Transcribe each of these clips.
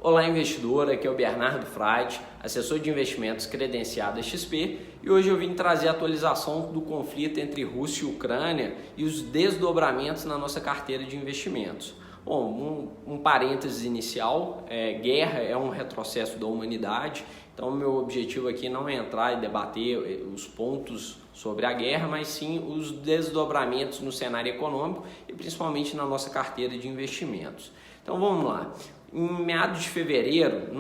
Olá investidor, aqui é o Bernardo Frade, assessor de investimentos credenciado XP, e hoje eu vim trazer a atualização do conflito entre Rússia e Ucrânia e os desdobramentos na nossa carteira de investimentos. Bom, um parênteses inicial, guerra é um retrocesso da humanidade, então o meu objetivo aqui não é entrar e debater os pontos sobre a guerra, mas sim os desdobramentos no cenário econômico e principalmente na nossa carteira de investimentos. Então vamos lá. Em meados de fevereiro,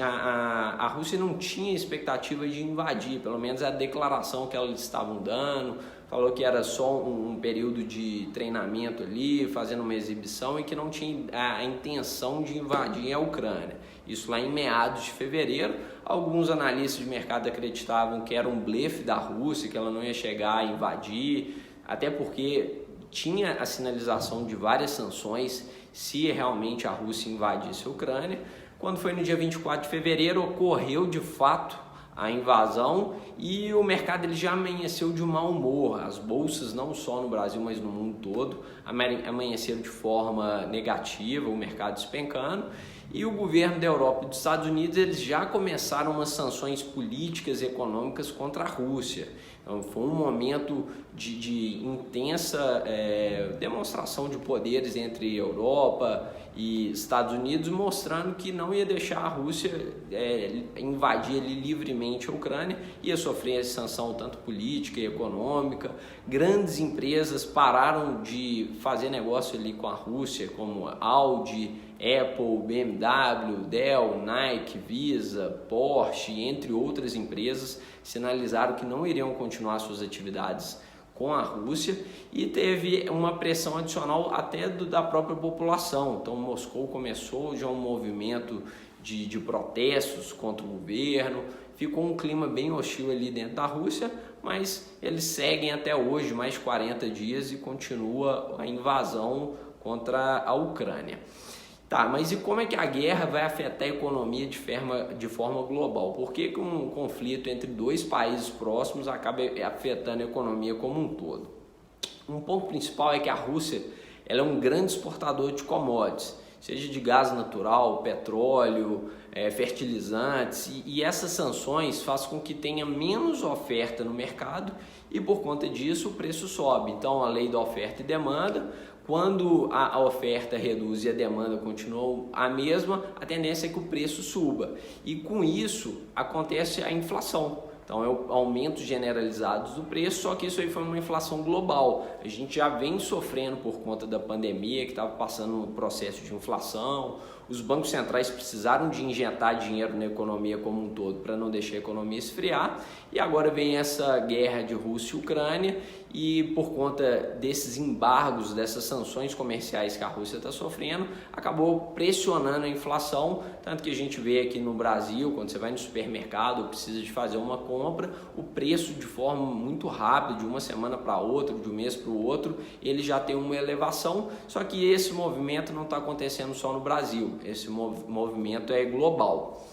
a Rússia não tinha expectativa de invadir, pelo menos a declaração que eles estavam dando, falou que era só um período de treinamento ali, fazendo uma exibição e que não tinha a intenção de invadir a Ucrânia. Isso lá em meados de fevereiro, alguns analistas de mercado acreditavam que era um blefe da Rússia, que ela não ia chegar a invadir, até porque tinha a sinalização de várias sanções se realmente a Rússia invadisse a Ucrânia. Quando foi no dia 24 de fevereiro, ocorreu de fato a invasão e o mercado ele já amanheceu de mau humor. As bolsas, não só no Brasil, mas no mundo todo, amanheceram de forma negativa, o mercado despencando. E o governo da Europa e dos Estados Unidos eles já começaram umas sanções políticas e econômicas contra a Rússia. Então, foi um momento de intensa demonstração de poderes entre Europa e Estados Unidos, mostrando que não ia deixar a Rússia invadir ali livremente a Ucrânia, ia sofrer sanção tanto política e econômica. Grandes empresas pararam de fazer negócio ali com a Rússia, como Audi, Apple, BMW, Dell, Nike, Visa, Porsche, entre outras empresas, sinalizaram que não iriam continuar suas atividades com a Rússia e teve uma pressão adicional até da própria população. Então Moscou começou já um movimento de protestos contra o governo, ficou um clima bem hostil ali dentro da Rússia, mas eles seguem até hoje, mais 40 dias, e continua a invasão contra a Ucrânia. Tá, mas e como é que a guerra vai afetar a economia de forma global? Por que um conflito entre dois países próximos acaba afetando a economia como um todo? Um ponto principal é que a Rússia ela é um grande exportador de commodities, seja de gás natural, petróleo, fertilizantes, e essas sanções fazem com que tenha menos oferta no mercado e por conta disso o preço sobe. Então a lei da oferta e demanda, quando a oferta reduz e a demanda continua a mesma, a tendência é que o preço suba. E com isso acontece a inflação. Então é o aumento generalizado do preço, só que isso aí foi uma inflação global. A gente já vem sofrendo por conta da pandemia, que estava passando um processo de inflação. Os bancos centrais precisaram de injetar dinheiro na economia como um todo para não deixar a economia esfriar. E agora vem essa guerra de Rússia e Ucrânia e por conta desses embargos, dessas sanções comerciais que a Rússia está sofrendo, acabou pressionando a inflação, tanto que a gente vê aqui no Brasil, quando você vai no supermercado ou precisa de fazer uma compra, o preço de forma muito rápida, de uma semana para outra, de um mês para o outro, ele já tem uma elevação, só que esse movimento não está acontecendo só no Brasil, esse movimento é global.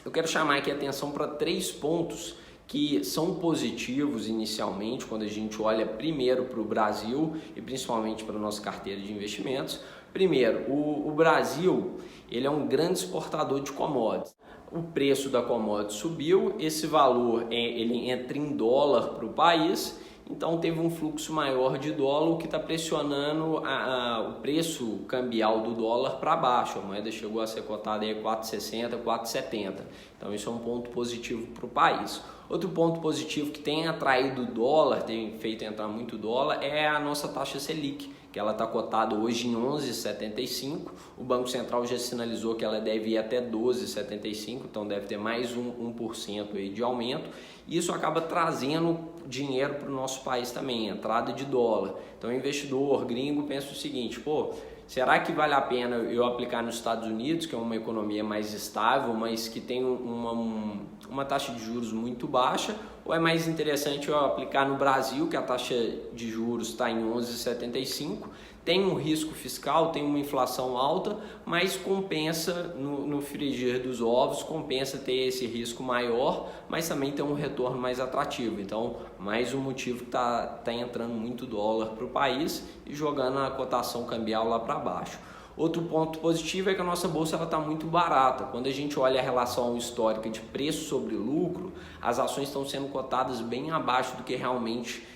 Eu quero chamar aqui a atenção para 3 pontos que são positivos inicialmente, quando a gente olha primeiro para o Brasil e principalmente para a nossa carteira de investimentos. Primeiro, o Brasil ele é um grande exportador de commodities. O preço da commodity subiu, esse valor ele entra em dólar para o país, então teve um fluxo maior de dólar, o que está pressionando o preço cambial do dólar para baixo. A moeda chegou a ser cotada aí 4,60, 4,70. Então isso é um ponto positivo para o país. Outro ponto positivo que tem atraído o dólar, tem feito entrar muito dólar, é a nossa taxa Selic, que ela está cotada hoje em 11,75. O Banco Central já sinalizou que ela deve ir até 12,75, então deve ter mais 1% aí de aumento. E isso acaba trazendo dinheiro para o nosso país também, entrada de dólar. Então o investidor gringo pensa o seguinte, será que vale a pena eu aplicar nos Estados Unidos, que é uma economia mais estável, mas que tem uma taxa de juros muito baixa, ou é mais interessante eu aplicar no Brasil, que a taxa de juros está em 11,75, tem um risco fiscal, tem uma inflação alta, mas compensa no frigir dos ovos, compensa ter esse risco maior, mas também tem um retorno mais atrativo. Então, mais um motivo que está entrando muito dólar para o país e jogando a cotação cambial lá para baixo. Outro ponto positivo é que a nossa bolsa está muito barata. Quando a gente olha a relação histórica de preço sobre lucro, as ações estão sendo cotadas bem abaixo do que realmente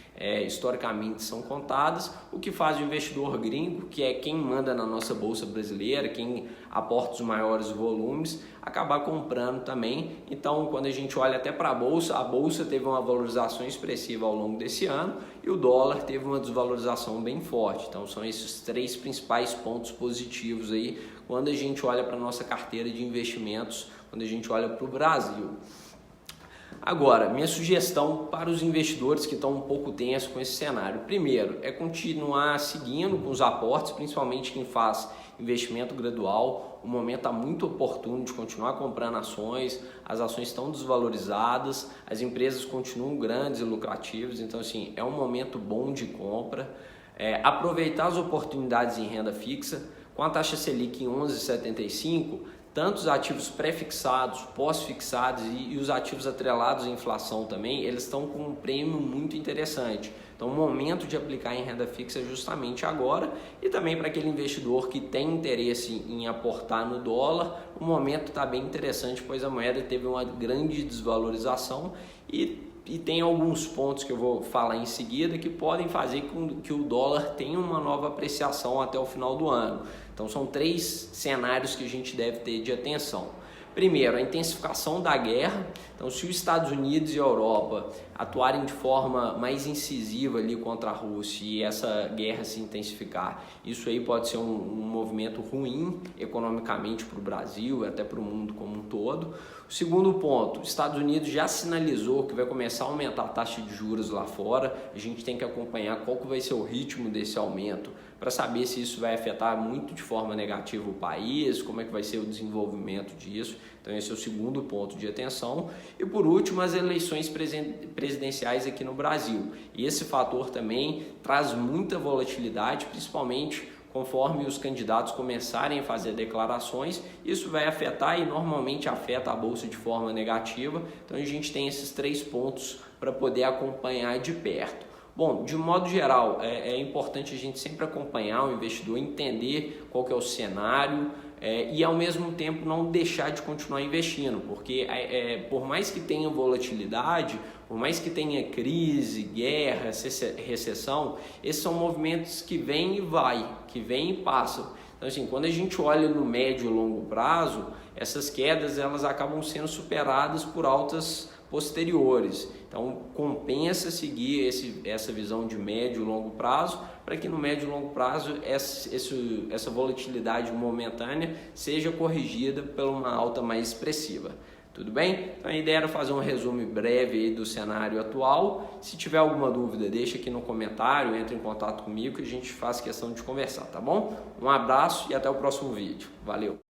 historicamente são contadas, o que faz o investidor gringo, que é quem manda na nossa bolsa brasileira, quem aporta os maiores volumes, acabar comprando também. Então, quando a gente olha até para a bolsa teve uma valorização expressiva ao longo desse ano e o dólar teve uma desvalorização bem forte. Então, são esses três principais pontos positivos aí quando a gente olha para a nossa carteira de investimentos, quando a gente olha para o Brasil. Agora, minha sugestão para os investidores que estão um pouco tensos com esse cenário. Primeiro, é continuar seguindo com os aportes, principalmente quem faz investimento gradual. O momento está muito oportuno de continuar comprando ações, as ações estão desvalorizadas, as empresas continuam grandes e lucrativas, então assim, é um momento bom de compra. Aproveitar as oportunidades em renda fixa, com a taxa Selic em 11,75%, tanto os ativos pré-fixados, pós-fixados e os ativos atrelados à inflação também, eles estão com um prêmio muito interessante. Então o momento de aplicar em renda fixa é justamente agora, e também para aquele investidor que tem interesse em aportar no dólar, o momento está bem interessante, pois a moeda teve uma grande desvalorização e tem alguns pontos que eu vou falar em seguida que podem fazer com que o dólar tenha uma nova apreciação até o final do ano. Então são três cenários que a gente deve ter de atenção. Primeiro, a intensificação da guerra. Então, se os Estados Unidos e a Europa atuarem de forma mais incisiva ali contra a Rússia e essa guerra se intensificar, isso aí pode ser um movimento ruim economicamente para o Brasil e até para o mundo como um todo. O segundo ponto, os Estados Unidos já sinalizou que vai começar a aumentar a taxa de juros lá fora. A gente tem que acompanhar qual que vai ser o ritmo desse aumento para saber se isso vai afetar muito de forma negativa o país, como é que vai ser o desenvolvimento disso. Então esse é o segundo ponto de atenção. E por último, as eleições presidenciais aqui no Brasil. E esse fator também traz muita volatilidade, principalmente conforme os candidatos começarem a fazer declarações. Isso vai afetar e normalmente afeta a bolsa de forma negativa. Então a gente tem esses três pontos para poder acompanhar de perto. Bom, de modo geral, é importante a gente sempre acompanhar o investidor, entender qual que é o cenário e ao mesmo tempo não deixar de continuar investindo, porque por mais que tenha volatilidade, por mais que tenha crise, guerra, recessão, esses são movimentos que vêm e vai, que vêm e passam. Então assim, quando a gente olha no médio e longo prazo, essas quedas elas acabam sendo superadas por altas posteriores. Então compensa seguir essa visão de médio e longo prazo, para que no médio e longo prazo essa volatilidade momentânea seja corrigida por uma alta mais expressiva. Tudo bem? Então a ideia era fazer um resumo breve aí do cenário atual. Se tiver alguma dúvida, deixa aqui no comentário, entre em contato comigo que a gente faz questão de conversar, tá bom? Um abraço e até o próximo vídeo. Valeu!